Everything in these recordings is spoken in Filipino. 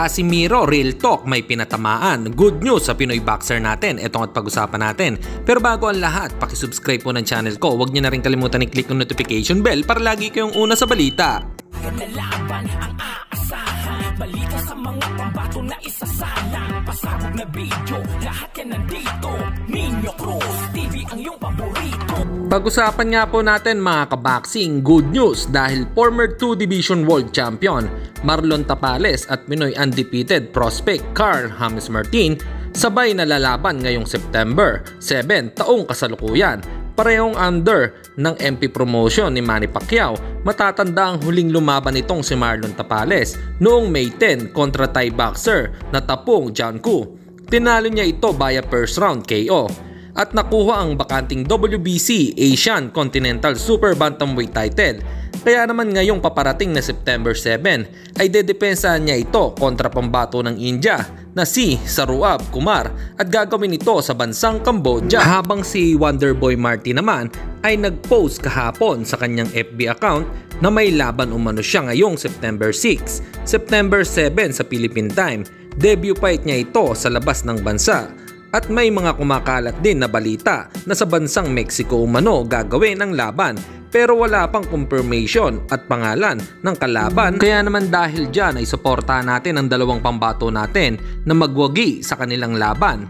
Casimiro, real talk, may pinatamaan. Good news sa Pinoy boxer natin. Itong at pag-usapan natin. Pero bago ang lahat, pakisubscribe po ng channel ko. Huwag niyo na rin kalimutan i-click yung notification bell para lagi kayong una sa balita. Nalaban ang aasahan, balita sa mga pambato na isasalang, pasabog na video, lahat yan nandito. Nino Cruz TV ang iyong paborito. Pag-usapan nga po natin mga kaboxing, good news dahil former 2 Division World Champion Marlon Tapales at Pinoy undefeated prospect Carl James Martin sabay na lalaban ngayong September 7 taong kasalukuyan. Parehong under ng MP promotion ni Manny Pacquiao. Matatanda ang huling lumaban nitong si Marlon Tapales noong May 10 kontra Thai boxer na Tapong Janku. Tinalo niya ito via first round KO at nakuha ang bakanting WBC Asian Continental Super Bantamweight title. Kaya naman ngayong paparating na September 7 ay dedepensahan niya ito kontra pambato ng India na si Saruab Kumar at gagawin ito sa bansang Cambodia. Habang si Wonderboy Marty naman ay nag-post kahapon sa kanyang FB account na may laban umano siya ngayong September 6, September 7 sa Philippine time. Debut fight niya ito sa labas ng bansa. At may mga kumakalat din na balita na sa bansang Mexico umano gagawin ang laban pero wala pang confirmation at pangalan ng kalaban. Kaya naman dahil dyan ay suportahan natin ang dalawang pambato natin na magwagi sa kanilang laban.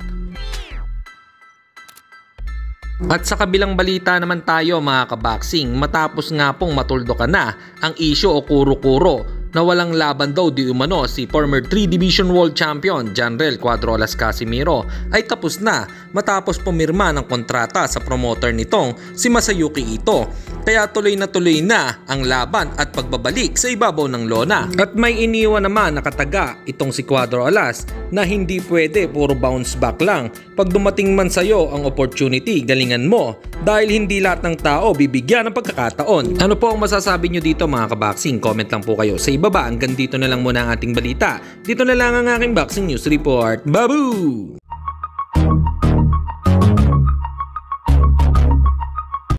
At sa kabilang balita naman tayo mga kaboxing, matapos nga pong matuldukan na ang issue o kuro-kuro na walang laban daw di umano si former 3 Division World Champion Janrel Cuadrolas Casimiro ay tapos na matapos pumirma ng kontrata sa promoter nitong si Masayuki Ito. Kaya tuloy na ang laban at pagbabalik sa ibabaw ng lona. At may iniwan naman nakataga itong si Cuadrolas na hindi pwede puro bounce back lang. Pag dumating man sa'yo ang opportunity, galingan mo dahil hindi lahat ng tao bibigyan ng pagkakataon. Ano po ang masasabi nyo dito mga kaboxing? Comment lang po kayo sa ibaba. Hanggang dito na lang muna ang ating balita. Dito na lang ang aking boxing news report. Babu!